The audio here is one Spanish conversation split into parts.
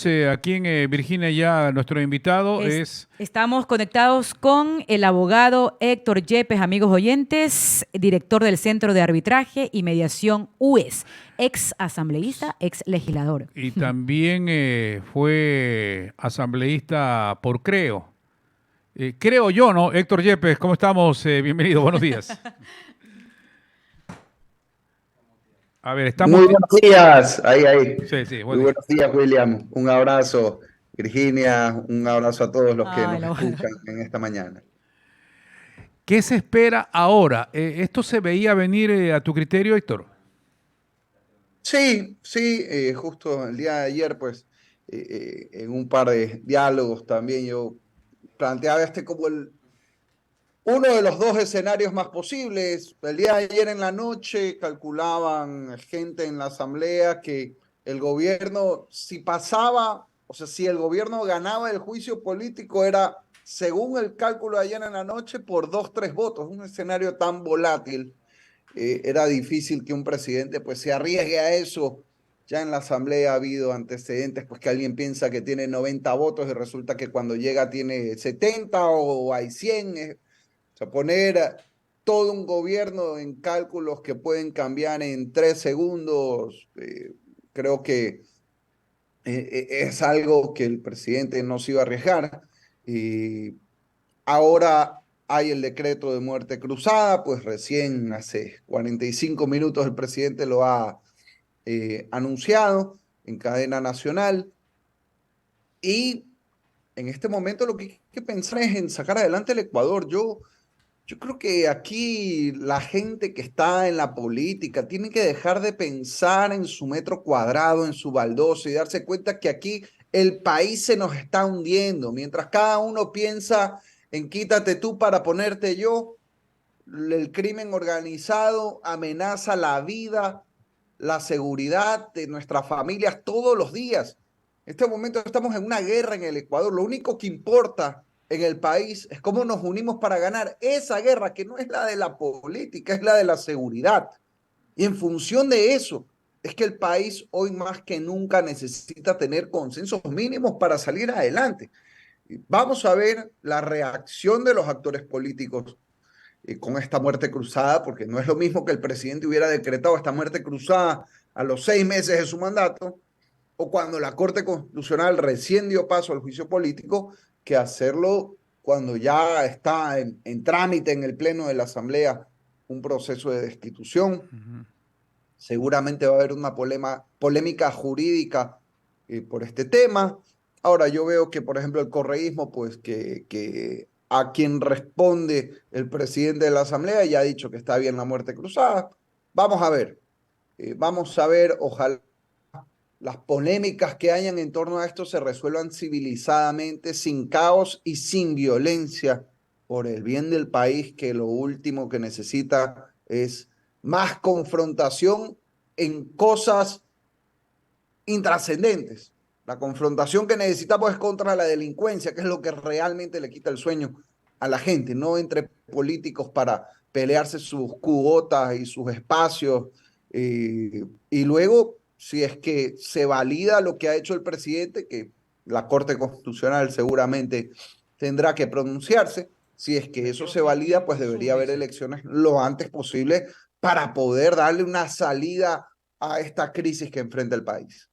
tenemos aquí en Virginia ya nuestro invitado Estamos conectados con el abogado Héctor Yepes, amigos oyentes, director del Centro de Arbitraje y Mediación UES, ex asambleísta, ex legislador. Y también fue asambleísta por Creo. Creo yo, ¿no? Héctor Yepes, ¿cómo estamos? Bienvenido, buenos días. A ver, estamos... Muy buenos días, ahí. Sí, sí, Muy buenos días, William. Un abrazo, Virginia, un abrazo a todos los que nos escuchan en esta mañana. ¿Qué se espera ahora? ¿Esto se veía venir a tu criterio, Héctor? Sí, justo el día de ayer, pues, en un par de diálogos también yo planteaba como uno de los dos escenarios más posibles. El día de ayer en la noche calculaban gente en la asamblea que el gobierno, si pasaba, o sea, si el gobierno ganaba el juicio político, era, según el cálculo de ayer en la noche, por 2-3 votos. Un escenario tan volátil. Era difícil que un presidente pues se arriesgue a eso. Ya en la asamblea ha habido antecedentes, pues que alguien piensa que tiene 90 votos y resulta que cuando llega tiene 70 o hay 100. O sea, poner todo un gobierno en cálculos que pueden cambiar en 3 segundos, creo que es algo que el presidente no se iba a arriesgar. Y ahora hay el decreto de muerte cruzada, pues recién hace 45 minutos el presidente lo ha anunciado en cadena nacional. Y en este momento lo que hay que pensar es en sacar adelante el Ecuador. Yo creo que aquí la gente que está en la política tiene que dejar de pensar en su metro cuadrado, en su baldosa y darse cuenta que aquí el país se nos está hundiendo. Mientras cada uno piensa en quítate tú para ponerte yo, el crimen organizado amenaza la vida, la seguridad de nuestras familias todos los días. En este momento estamos en una guerra en el Ecuador. Lo único que importa en el país es cómo nos unimos para ganar esa guerra, que no es la de la política, es la de la seguridad. Y en función de eso, es que el país hoy más que nunca necesita tener consensos mínimos para salir adelante. Vamos a ver la reacción de los actores políticos con esta muerte cruzada, porque no es lo mismo que el presidente hubiera decretado esta muerte cruzada a los 6 meses de su mandato, o cuando la Corte Constitucional recién dio paso al juicio político, que hacerlo cuando ya está en trámite en el Pleno de la Asamblea un proceso de destitución. Seguramente va a haber una polémica jurídica por este tema. Ahora yo veo que, por ejemplo, el correísmo, pues que a quien responde el presidente de la Asamblea ya ha dicho que está bien la muerte cruzada. Vamos a ver, ojalá las polémicas que hayan en torno a esto se resuelvan civilizadamente, sin caos y sin violencia, por el bien del país, que lo último que necesita es más confrontación en cosas intrascendentes. La confrontación que necesitamos es contra la delincuencia, que es lo que realmente le quita el sueño a la gente, no entre políticos para pelearse sus cuotas y sus espacios. Y luego, si es que se valida lo que ha hecho el presidente, que la Corte Constitucional seguramente tendrá que pronunciarse, si es que eso se valida, pues debería haber elecciones lo antes posible para poder darle una salida a esta crisis que enfrenta el país.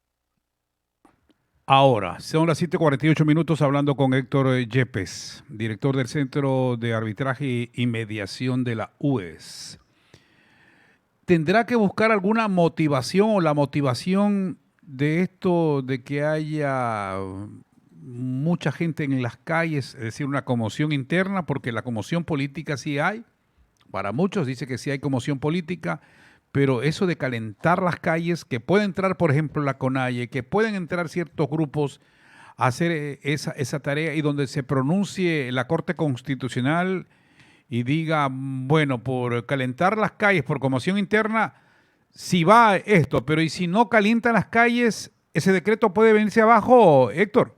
Ahora, son las 7:48 minutos hablando con Héctor Yepes, director del Centro de Arbitraje y Mediación de la UES. ¿Tendrá que buscar alguna motivación o la motivación de esto de que haya mucha gente en las calles, es decir, una conmoción interna? Porque la conmoción política sí hay, para muchos dice que sí hay conmoción política, pero eso de calentar las calles, que puede entrar, por ejemplo, la CONAIE, que pueden entrar ciertos grupos a hacer esa tarea y donde se pronuncie la Corte Constitucional y diga, bueno, por calentar las calles, por conmoción interna, si va esto, pero ¿y si no calientan las calles, ese decreto puede venirse abajo, Héctor?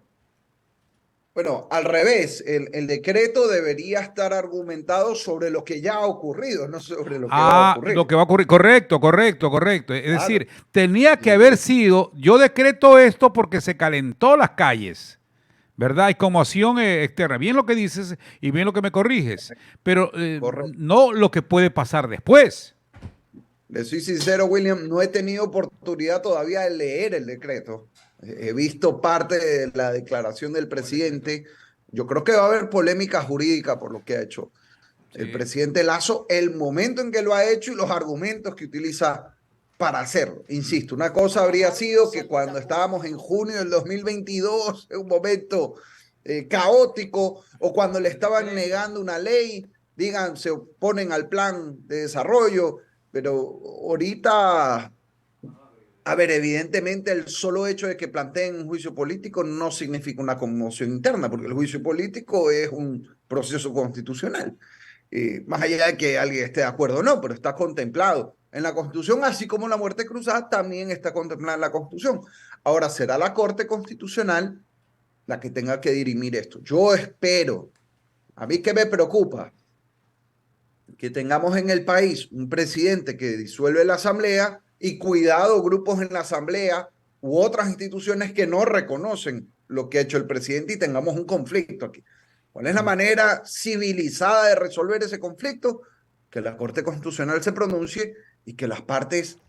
Bueno, al revés, el decreto debería estar argumentado sobre lo que ya ha ocurrido, no sobre lo que va a Ah, lo ocurrir. que va a ocurrir. Correcto, correcto, correcto. Es Claro. decir, tenía que haber sido, yo decreto esto porque se calentó las calles, ¿verdad? Hay conmoción externa. Bien lo que dices y bien lo que me corriges, pero Correcto. no lo que puede pasar después. Le soy sincero, William, no he tenido oportunidad todavía de leer el decreto. He visto parte de la declaración del presidente. Yo creo que va a haber polémica jurídica por lo que ha hecho el Sí. presidente Lazo, el momento en que lo ha hecho y los argumentos que utiliza para hacerlo. Mm. Insisto, una cosa habría sido que cuando estábamos en junio del 2022, en un momento caótico, o cuando le estaban negando una ley, digan, se oponen al plan de desarrollo, pero ahorita, a ver, evidentemente el solo hecho de que planteen un juicio político no significa una conmoción interna, porque el juicio político es un proceso constitucional. Más allá de que alguien esté de acuerdo o no, pero está contemplado en la Constitución, así como la muerte cruzada también está contemplada en la Constitución. Ahora, será la Corte Constitucional la que tenga que dirimir esto. Yo espero, a mí que me preocupa, que tengamos en el país un presidente que disuelve la Asamblea y cuidado grupos en la Asamblea u otras instituciones que no reconocen lo que ha hecho el presidente y tengamos un conflicto aquí. ¿Cuál es la manera civilizada de resolver ese conflicto? Que la Corte Constitucional se pronuncie y que las partes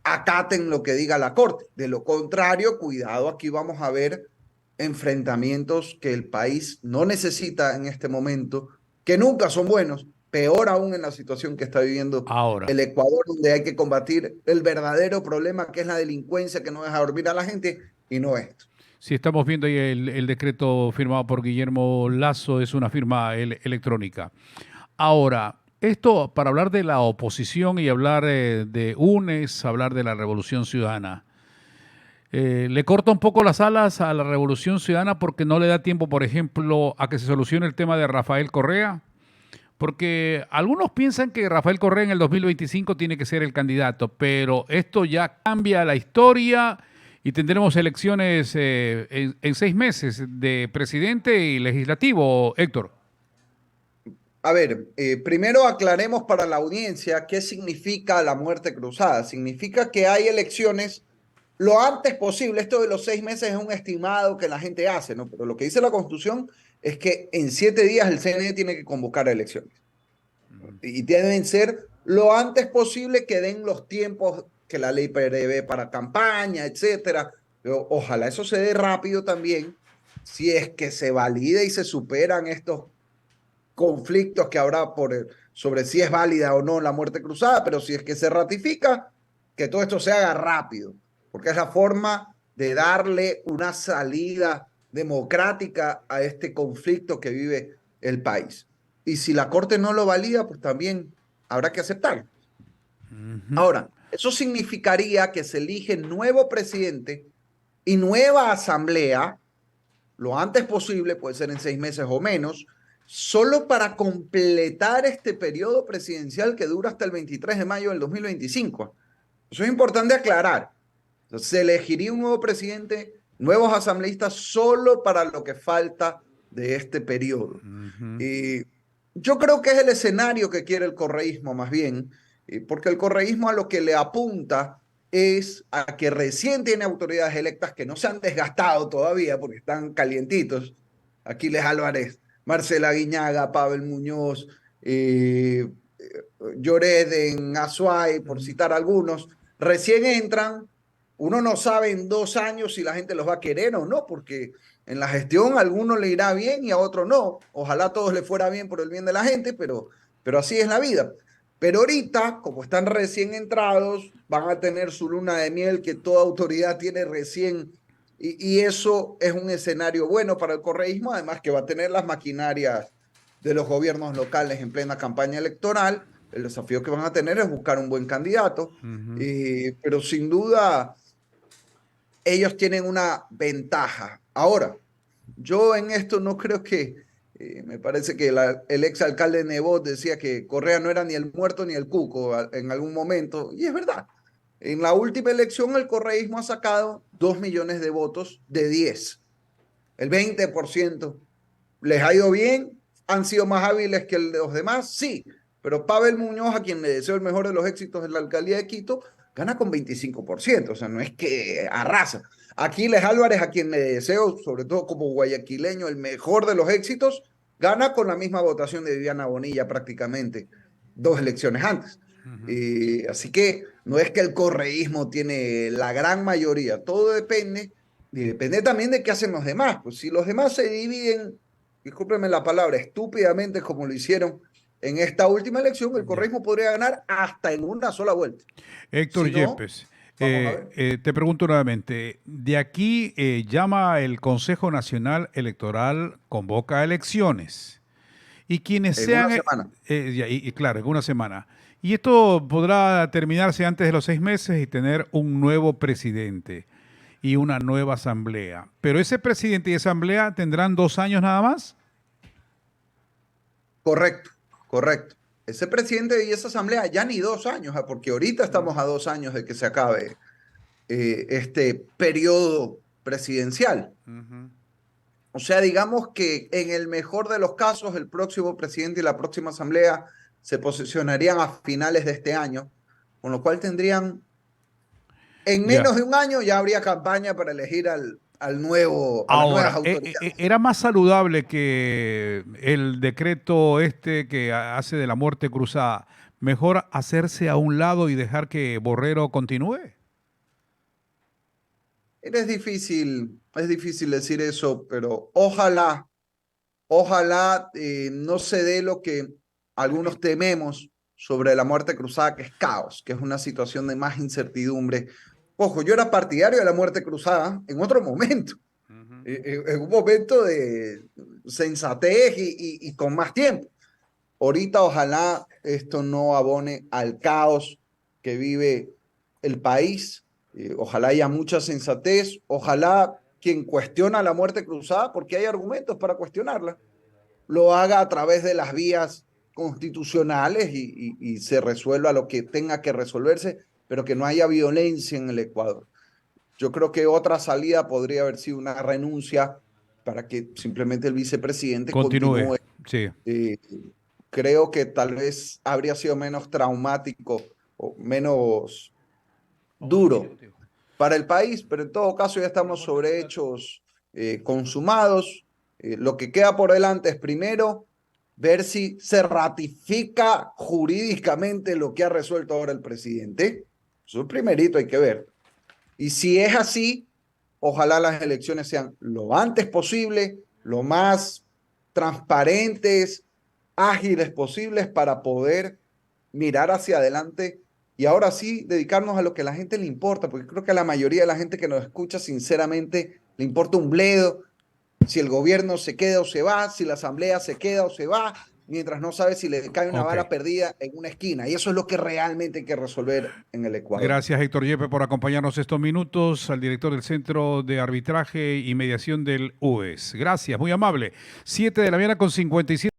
acaten lo que diga la Corte. De lo contrario, cuidado, aquí vamos a ver enfrentamientos que el país no necesita en este momento, que nunca son buenos, peor aún en la situación que está viviendo Ahora, el Ecuador, donde hay que combatir el verdadero problema que es la delincuencia que no deja dormir a la gente y no esto. si estamos viendo ahí el decreto firmado por Guillermo Lazo, es una firma electrónica. Ahora, esto para hablar de la oposición y hablar de UNES, hablar de la Revolución Ciudadana. Le corta un poco las alas a la Revolución Ciudadana porque no le da tiempo, por ejemplo, a que se solucione el tema de Rafael Correa. Porque algunos piensan que Rafael Correa en el 2025 tiene que ser el candidato, pero esto ya cambia la historia y tendremos elecciones en 6 meses de presidente y legislativo, Héctor. A ver, primero aclaremos para la audiencia qué significa la muerte cruzada. Significa que hay elecciones lo antes posible. Esto de los 6 meses es un estimado que la gente hace, ¿no? Pero lo que dice la Constitución es que en 7 días el CNE tiene que convocar elecciones. Y deben ser lo antes posible que den los tiempos que la ley prevé para campaña, etcétera. Pero ojalá eso se dé rápido también, si es que se valida y se superan estos conflictos que habrá sobre si es válida o no la muerte cruzada, pero si es que se ratifica, que todo esto se haga rápido, porque es la forma de darle una salida democrática a este conflicto que vive el país. Y si la Corte no lo valida, pues también habrá que aceptarlo. Ahora, eso significaría que se elige nuevo presidente y nueva asamblea lo antes posible, puede ser en 6 meses o menos, solo para completar este periodo presidencial que dura hasta el 23 de mayo del 2025. Eso es importante aclarar. Entonces, se elegiría un nuevo presidente, nuevos asambleístas solo para lo que falta de este periodo. Y yo creo que es el escenario que quiere el correísmo más bien, porque el correísmo a lo que le apunta es a que recién tiene autoridades electas que no se han desgastado todavía porque están calientitos. Aquiles Álvarez, Marcela Guiñaga, Pavel Muñoz, Lloreden, Azuay, por citar algunos, recién entran. Uno no sabe en 2 años si la gente los va a querer o no, porque en la gestión a algunos le irá bien y a otros no. Ojalá a todos les fuera bien por el bien de la gente, pero así es la vida. Pero ahorita, como están recién entrados, van a tener su luna de miel que toda autoridad tiene recién. Y eso es un escenario bueno para el correísmo, además que va a tener las maquinarias de los gobiernos locales en plena campaña electoral. El desafío que van a tener es buscar un buen candidato, pero sin duda ellos tienen una ventaja. Ahora, yo en esto no creo que, me parece que el exalcalde Nebot decía que Correa no era ni el muerto ni el cuco en algún momento, y es verdad. En la última elección el correísmo ha sacado 2 millones de votos de 10. el 20%. ¿Les ha ido bien? ¿Han sido más hábiles que los demás? Sí, pero Pavel Muñoz, a quien le deseo el mejor de los éxitos en la alcaldía de Quito, gana con 25%, o sea, no es que arrasa. Aquiles Álvarez, a quien le deseo, sobre todo como guayaquileño, el mejor de los éxitos, gana con la misma votación de Viviana Bonilla prácticamente 2 elecciones antes. Así que no es que el correísmo tiene la gran mayoría, todo depende, y depende también de qué hacen los demás. Pues si los demás se dividen, discúlpenme la palabra, estúpidamente como lo hicieron en esta última elección, el correísmo podría ganar hasta en una sola vuelta. Héctor Si no, Yepes, vamos a ver. te pregunto nuevamente, de aquí llama el Consejo Nacional Electoral, convoca elecciones. Y quienes En una sean, semana. y claro, en una semana. Y esto podrá terminarse antes de los 6 meses y tener un nuevo presidente y una nueva asamblea. Pero ese presidente y asamblea tendrán 2 años nada más. Correcto, correcto. Ese presidente y esa asamblea ya ni 2 años, porque ahorita estamos a 2 años de que se acabe este periodo presidencial. O sea, digamos que en el mejor de los casos, el próximo presidente y la próxima asamblea se posicionarían a finales de este año, con lo cual tendrían, en Ya. menos de un año ya habría campaña para elegir al nuevo, a las nuevas Ahora, autoridades. era más saludable que el decreto este que hace de la muerte cruzada, mejor hacerse a un lado y dejar que Borrero continúe. Es difícil decir eso, pero ojalá no se dé lo que algunos tememos sobre la muerte cruzada, que es caos, que es una situación de más incertidumbre. Ojo, yo era partidario de la muerte cruzada en otro momento, en un momento de sensatez y con más tiempo. Ahorita ojalá esto no abone al caos que vive el país. Ojalá haya mucha sensatez. Ojalá quien cuestiona la muerte cruzada, porque hay argumentos para cuestionarla, lo haga a través de las vías constitucionales y se resuelva lo que tenga que resolverse, pero que no haya violencia en el Ecuador. Yo creo que otra salida podría haber sido una renuncia para que simplemente el vicepresidente Continúe, continúe. sí. eh, Creo que tal vez habría sido menos traumático o menos duro para el país, pero en todo caso ya estamos sobre hechos consumados. Lo que queda por delante es primero ver si se ratifica jurídicamente lo que ha resuelto ahora el presidente. Eso es primerito, hay que ver. Y si es así, ojalá las elecciones sean lo antes posible, lo más transparentes, ágiles posibles para poder mirar hacia adelante y ahora sí dedicarnos a lo que a la gente le importa, porque creo que a la mayoría de la gente que nos escucha sinceramente le importa un bledo si el gobierno se queda o se va, si la asamblea se queda o se va, mientras no sabe si le cae una Ok. bala perdida en una esquina. Y eso es lo que realmente hay que resolver en el Ecuador. Gracias, Héctor Yepes, por acompañarnos estos minutos, al director del Centro de Arbitraje y Mediación del UES. Gracias, muy amable. 7 de la mañana con 57.